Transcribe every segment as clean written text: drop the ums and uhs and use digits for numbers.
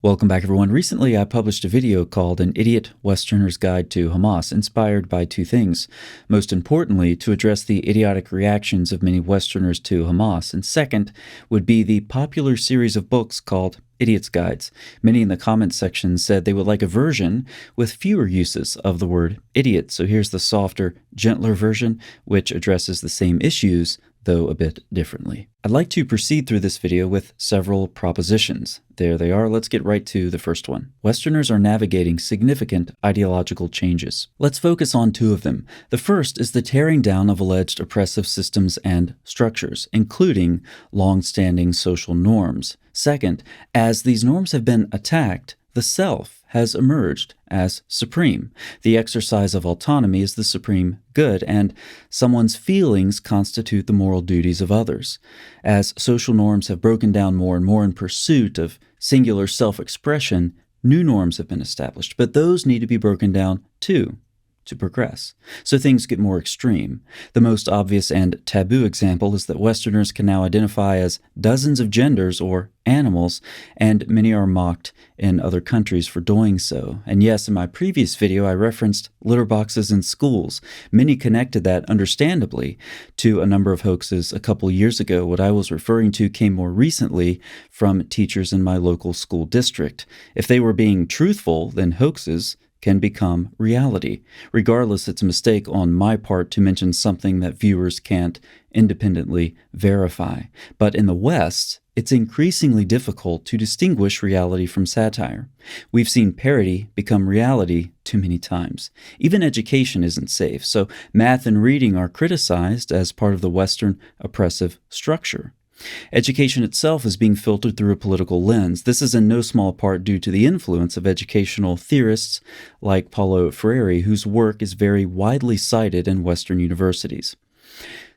Welcome back, everyone. Recently, I published a video called An Idiot Westerner's Guide to Hamas, inspired by two things. Most importantly, to address the idiotic reactions of many Westerners to Hamas, and second would be the popular series of books called Idiot's Guides. Many in the comments section said they would like a version with fewer uses of the word idiot. So here's the softer, gentler version, which addresses the same issues, though a bit differently. I'd like to proceed through this video with several propositions. There they are. Let's get right to the first one. Westerners are navigating significant ideological changes. Let's focus on two of them. The first is the tearing down of alleged oppressive systems and structures, including long-standing social norms. Second, as these norms have been attacked, the self has emerged as supreme. The exercise of autonomy is the supreme good, and someone's feelings constitute the moral duties of others. As social norms have broken down more and more in pursuit of singular self-expression, new norms have been established, but those need to be broken down too, to progress. So things get more extreme. The most obvious and taboo example is that Westerners can now identify as dozens of genders or animals, and many are mocked in other countries for doing so. And yes, in my previous video, I referenced litter boxes in schools. Many connected that, understandably, to a number of hoaxes a couple years ago. What I was referring to came more recently from teachers in my local school district. If they were being truthful, then hoaxes can become reality. Regardless, it's a mistake on my part to mention something that viewers can't independently verify. But in the West, it's increasingly difficult to distinguish reality from satire. We've seen parody become reality too many times. Even education isn't safe, so math and reading are criticized as part of the Western oppressive structure. Education itself is being filtered through a political lens. This is in no small part due to the influence of educational theorists like Paulo Freire, whose work is very widely cited in Western universities.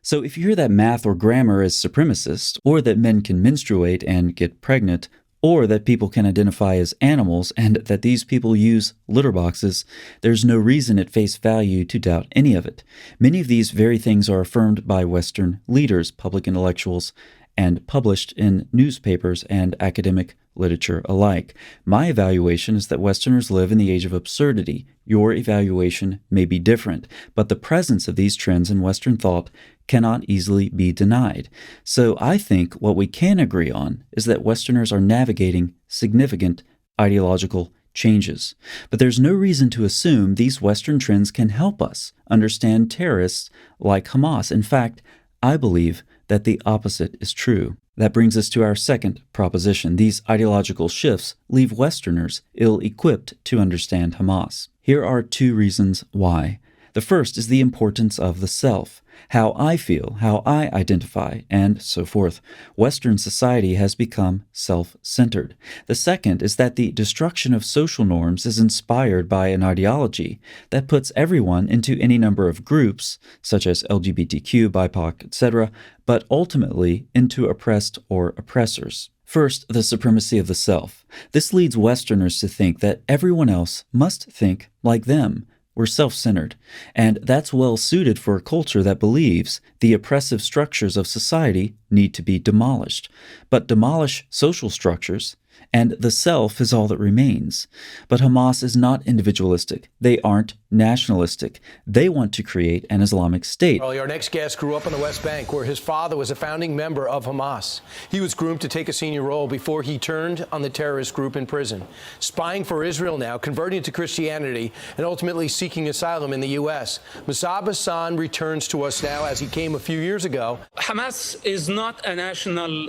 So if you hear that math or grammar is supremacist, or that men can menstruate and get pregnant, or that people can identify as animals, and that these people use litter boxes, there's no reason at face value to doubt any of it. Many of these very things are affirmed by Western leaders, public intellectuals, and published in newspapers and academic literature alike. My evaluation is that Westerners live in the age of absurdity. Your evaluation may be different, but the presence of these trends in Western thought cannot easily be denied. So I think what we can agree on is that Westerners are navigating significant ideological changes. But there's no reason to assume these Western trends can help us understand terrorists like Hamas. In fact, I believe that the opposite is true. That brings us to our second proposition. These ideological shifts leave Westerners ill-equipped to understand Hamas. Here are two reasons why. The first is the importance of the self, how I feel, how I identify, and so forth. Western society has become self-centered. The second is that the destruction of social norms is inspired by an ideology that puts everyone into any number of groups, such as LGBTQ, BIPOC, etc., but ultimately into oppressed or oppressors. First, the supremacy of the self. This leads Westerners to think that everyone else must think like them. We're self-centered, and that's well suited for a culture that believes the oppressive structures of society need to be demolished. But demolish social structures, and the self is all that remains. But Hamas is not individualistic. They aren't nationalistic. They want to create an Islamic state. Well, our next guest grew up on the West Bank, where his father was a founding member of Hamas. He was groomed to take a senior role before he turned on the terrorist group in prison. Spying for Israel now, converting to Christianity, and ultimately seeking asylum in the U.S. Musab Hassan returns to us now, as he came a few years ago. Hamas is not a national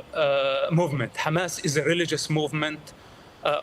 movement. Hamas is a religious movement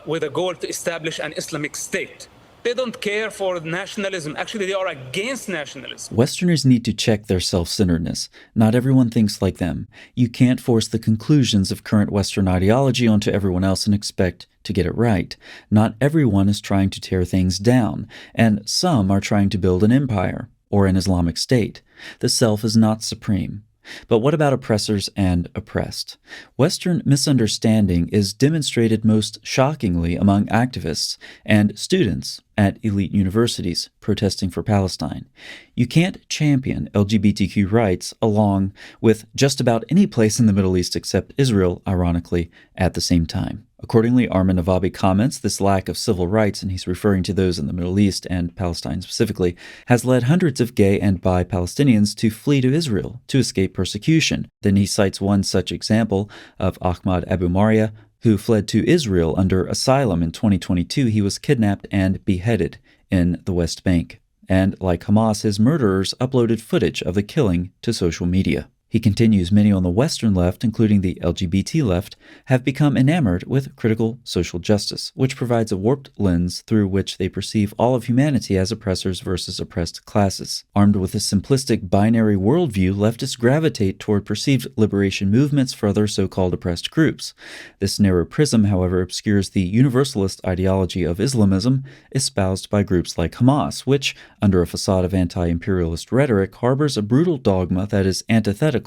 with a goal to establish an Islamic state. They don't care for nationalism. Actually, they are against nationalism. Westerners need to check their self-centeredness. Not everyone thinks like them. You can't force the conclusions of current Western ideology onto everyone else and expect to get it right. Not everyone is trying to tear things down, and some are trying to build an empire or an Islamic state. The self is not supreme. But what about oppressors and oppressed? Western misunderstanding is demonstrated most shockingly among activists and students at elite universities protesting for Palestine. You can't champion LGBTQ rights along with just about any place in the Middle East except Israel, ironically, at the same time. Accordingly, Armin Navabi comments this lack of civil rights, and he's referring to those in the Middle East and Palestine specifically, has led hundreds of gay and bi Palestinians to flee to Israel to escape persecution. Then he cites one such example of Ahmad Abu Maria, who fled to Israel under asylum in 2022. He was kidnapped and beheaded in the West Bank. And like Hamas, his murderers uploaded footage of the killing to social media. He continues, many on the Western left, including the LGBT left, have become enamored with critical social justice, which provides a warped lens through which they perceive all of humanity as oppressors versus oppressed classes. Armed with a simplistic binary worldview, leftists gravitate toward perceived liberation movements for other so-called oppressed groups. This narrow prism, however, obscures the universalist ideology of Islamism espoused by groups like Hamas, which, under a facade of anti-imperialist rhetoric, harbors a brutal dogma that is antithetical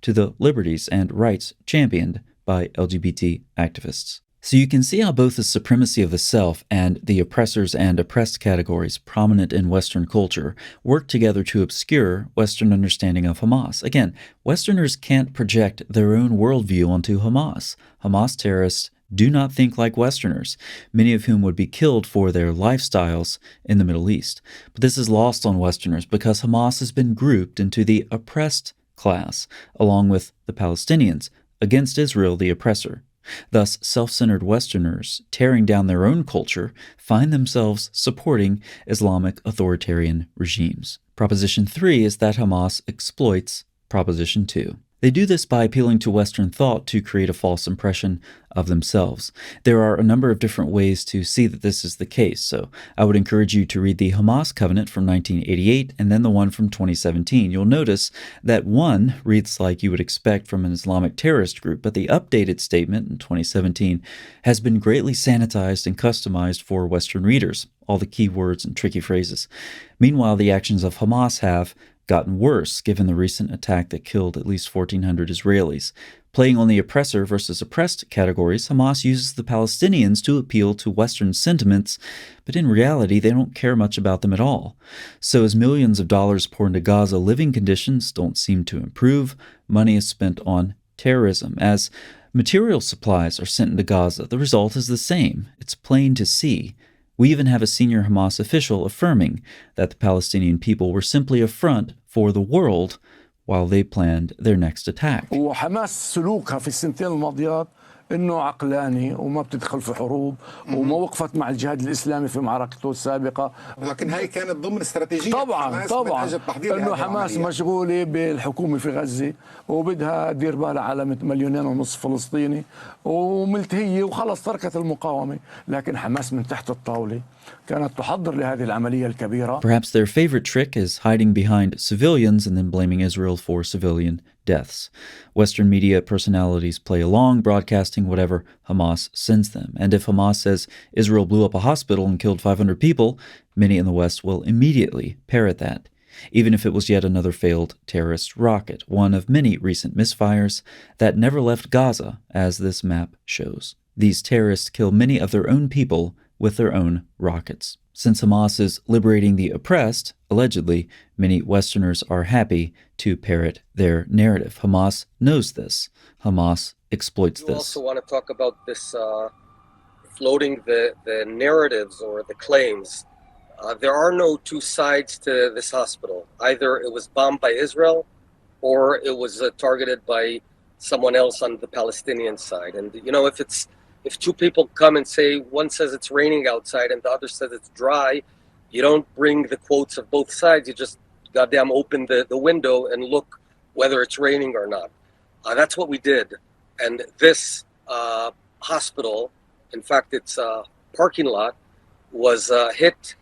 to the liberties and rights championed by LGBT activists. So you can see how both the supremacy of the self and the oppressors and oppressed categories prominent in Western culture work together to obscure Western understanding of Hamas. Again, Westerners can't project their own worldview onto Hamas. Hamas terrorists do not think like Westerners, many of whom would be killed for their lifestyles in the Middle East. But this is lost on Westerners because Hamas has been grouped into the oppressed class, along with the Palestinians, against Israel, the oppressor. Thus, self-centered Westerners, tearing down their own culture, find themselves supporting Islamic authoritarian regimes. Proposition 3 is that Hamas exploits Proposition 2. They do this by appealing to Western thought to create a false impression of themselves. There are a number of different ways to see that this is the case, so I would encourage you to read the Hamas Covenant from 1988 and then the one from 2017. You'll notice that one reads like you would expect from an Islamic terrorist group, but the updated statement in 2017 has been greatly sanitized and customized for Western readers, all the key words and tricky phrases. Meanwhile, the actions of Hamas have gotten worse given the recent attack that killed at least 1,400 Israelis. Playing on the oppressor versus oppressed categories, Hamas uses the Palestinians to appeal to Western sentiments, but in reality, they don't care much about them at all. So as millions of dollars pour into Gaza, living conditions don't seem to improve. Money is spent on terrorism. As material supplies are sent into Gaza, the result is the same. It's plain to see. We even have a senior Hamas official affirming that the Palestinian people were simply a front for the world while they planned their next attack. وحماس سلوكها في السنتين الماضيات انه عقلاني وما بتدخل في حروب وما وقفت مع الجهاد الاسلامي في معركته السابقه. لكن هي كانت ضمن استراتيجيه طبعا انه حماس مشغوله بالحكومه في غزه وبدها تدير بالها على 1.5 مليون فلسطيني وملتهيه وخلص تركت المقاومه، لكن حماس من تحت الطاوله كانت تحضر لهذه العمليه الكبيره. Perhaps their favorite trick is hiding behind civilians and then blaming Israel for civilian deaths. Western media personalities play along, broadcasting whatever Hamas sends them. And if Hamas says Israel blew up a hospital and killed 500 people, many in the West will immediately parrot that, even if it was yet another failed terrorist rocket, one of many recent misfires that never left Gaza, as this map shows. These terrorists kill many of their own people with their own rockets. Since Hamas is liberating the oppressed, allegedly, many Westerners are happy to parrot their narrative. Hamas knows this. Hamas exploits this. You also want to talk about this floating the narratives or the claims. There are no two sides to this hospital. Either it was bombed by Israel or it was targeted by someone else on the Palestinian side. And, you know, if two people come and say, one says it's raining outside and the other says it's dry, you don't bring the quotes of both sides. You just goddamn open the window and look whether it's raining or not. That's what we did. And this hospital, in fact, its parking lot was hit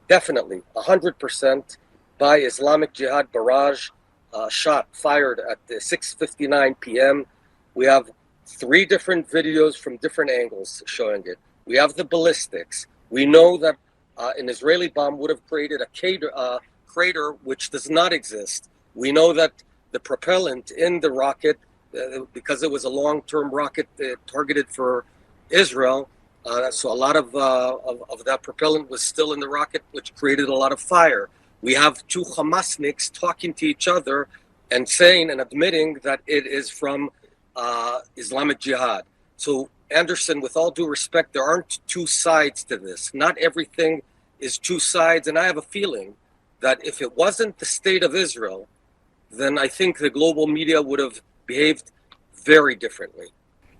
definitely 100% by Islamic Jihad barrage shot fired at 6:59 p.m. We have 3 different videos from different angles showing it. We have the ballistics. We know that an Israeli bomb would have created a crater which does not exist. We know that the propellant in the rocket, because it was a long-term rocket targeted for Israel, so a lot of that propellant was still in the rocket, which created a lot of fire. We have 2 Hamasniks talking to each other and saying and admitting that it is from Islamic Jihad. So Anderson, with all due respect, there aren't two sides to this. Not everything is two sides. And I have a feeling that if it wasn't the state of Israel, then I think the global media would have behaved very differently.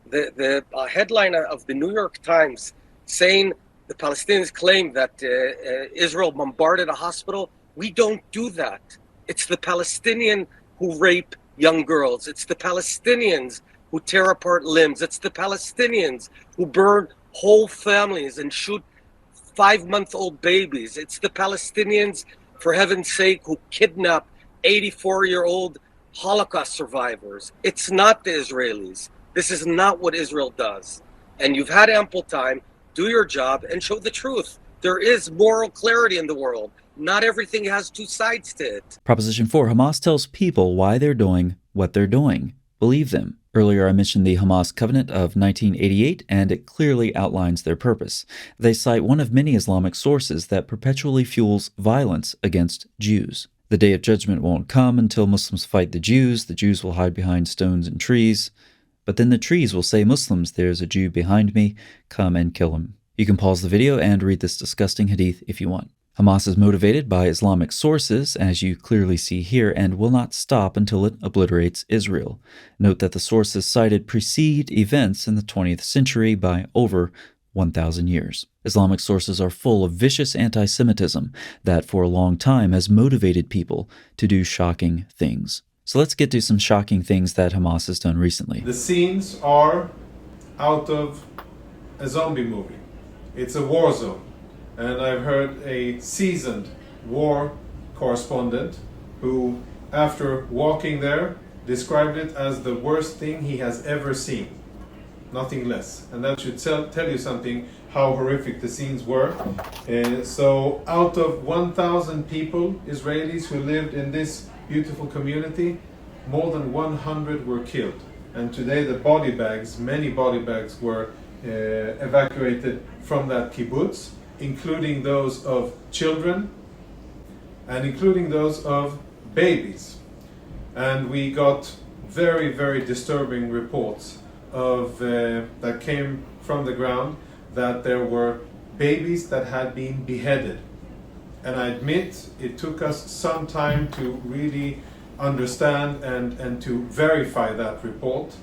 The headline of the New York Times saying the Palestinians claim that Israel bombarded a hospital, we don't do that. It's the Palestinian who rape young girls. It's the Palestinians who tear apart limbs. It's the Palestinians who burn whole families and shoot 5-month-old babies. It's the Palestinians, for heaven's sake, who kidnap 84-year-old Holocaust survivors. It's not the Israelis. This is not what Israel does. And you've had ample time. Do your job and show the truth. There is moral clarity in the world. Not everything has two sides to it. Proposition 4. Hamas tells people why they're doing what they're doing. Believe them. Earlier I mentioned the Hamas Covenant of 1988, and it clearly outlines their purpose. They cite one of many Islamic sources that perpetually fuels violence against Jews. The day of judgment won't come until Muslims fight the Jews will hide behind stones and trees. But then the trees will say, Muslims, there's a Jew behind me, come and kill him. You can pause the video and read this disgusting hadith if you want. Hamas is motivated by Islamic sources, as you clearly see here, and will not stop until it obliterates Israel. Note that the sources cited precede events in the 20th century by over 1,000 years. Islamic sources are full of vicious anti-Semitism that for a long time has motivated people to do shocking things. So let's get to some shocking things that Hamas has done recently. The scenes are out of a zombie movie. It's a war zone. And I've heard a seasoned war correspondent who, after walking there, described it as the worst thing he has ever seen. Nothing less. And that should tell you something how horrific the scenes were. So out of 1,000 people, Israelis who lived in this beautiful community, more than 100 were killed. And today many body bags were evacuated from that kibbutz, including those of children and including those of babies. And we got very, very disturbing reports of that came from the ground that there were babies that had been beheaded. And I admit it took us some time to really understand and to verify that report.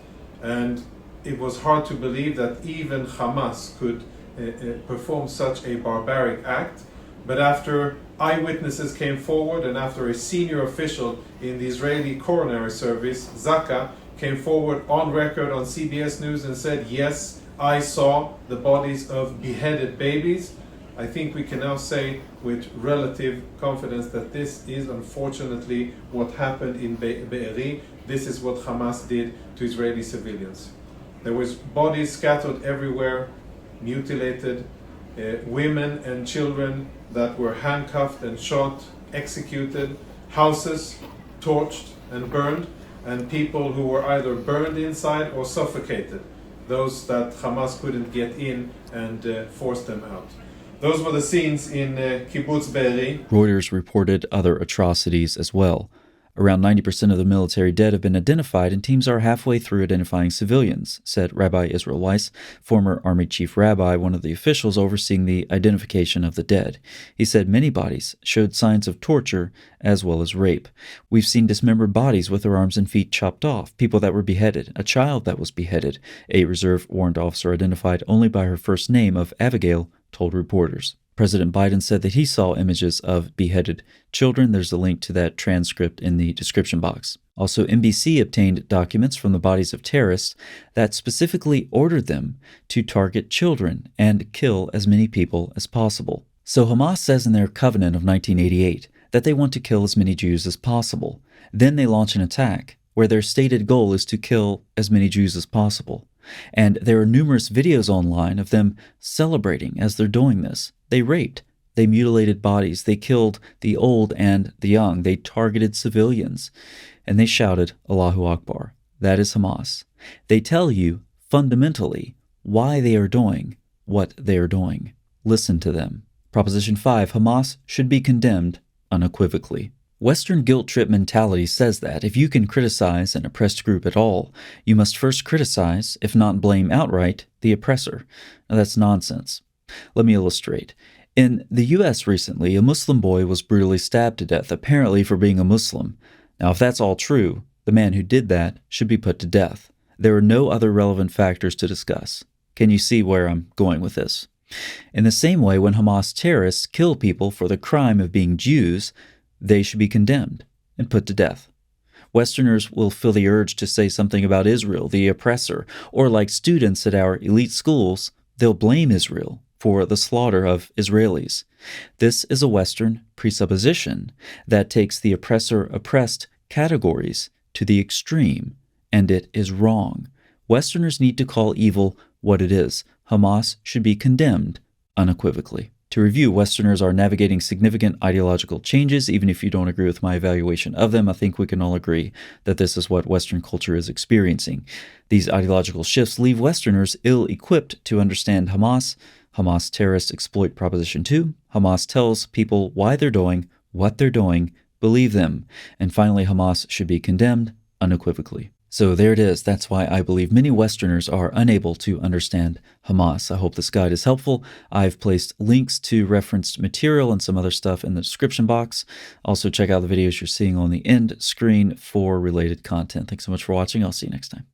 And it was hard to believe that even Hamas could perform such a barbaric act. But after eyewitnesses came forward and after a senior official in the Israeli coronary service, Zaka, came forward on record on CBS News and said, yes, I saw the bodies of beheaded babies, I think we can now say with relative confidence that this is unfortunately what happened in Be'eri. This is what Hamas did to Israeli civilians. There was bodies scattered everywhere, mutilated, women and children that were handcuffed and shot, executed, houses torched and burned, and people who were either burned inside or suffocated, those that Hamas couldn't get in and force them out. Those were the scenes in Kibbutz Be'eri. Reuters reported other atrocities as well. Around 90% of the military dead have been identified, and teams are halfway through identifying civilians, said Rabbi Israel Weiss, former Army Chief Rabbi, one of the officials overseeing the identification of the dead. He said many bodies showed signs of torture as well as rape. We've seen dismembered bodies with their arms and feet chopped off, people that were beheaded, a child that was beheaded. A reserve warrant officer identified only by her first name of Abigail told reporters. President Biden said that he saw images of beheaded children. There's a link to that transcript in the description box. Also, NBC obtained documents from the bodies of terrorists that specifically ordered them to target children and kill as many people as possible. So Hamas says in their covenant of 1988 that they want to kill as many Jews as possible. Then they launch an attack where their stated goal is to kill as many Jews as possible. And there are numerous videos online of them celebrating as they're doing this. They raped, they mutilated bodies, they killed the old and the young, they targeted civilians, and they shouted, Allahu Akbar. That is Hamas. They tell you, fundamentally, why they are doing what they are doing. Listen to them. Proposition 5, Hamas should be condemned unequivocally. Western guilt trip mentality says that if you can criticize an oppressed group at all, you must first criticize, if not blame outright, the oppressor. Now, that's nonsense. Let me illustrate. In the U.S. recently, a Muslim boy was brutally stabbed to death, apparently for being a Muslim. Now, if that's all true, the man who did that should be put to death. There are no other relevant factors to discuss. Can you see where I'm going with this? In the same way, when Hamas terrorists kill people for the crime of being Jews, they should be condemned and put to death. Westerners will feel the urge to say something about Israel, the oppressor, or like students at our elite schools, they'll blame Israel for the slaughter of Israelis. This is a Western presupposition that takes the oppressor-oppressed categories to the extreme, and it is wrong. Westerners need to call evil what it is. Hamas should be condemned unequivocally. To review, Westerners are navigating significant ideological changes. Even if you don't agree with my evaluation of them, I think we can all agree that this is what Western culture is experiencing. These ideological shifts leave Westerners ill-equipped to understand Hamas. Hamas terrorists exploit Proposition 2. Hamas tells people why they're doing what they're doing. Believe them. And finally, Hamas should be condemned unequivocally. So there it is. That's why I believe many Westerners are unable to understand Hamas. I hope this guide is helpful. I've placed links to referenced material and some other stuff in the description box. Also, check out the videos you're seeing on the end screen for related content. Thanks so much for watching. I'll see you next time.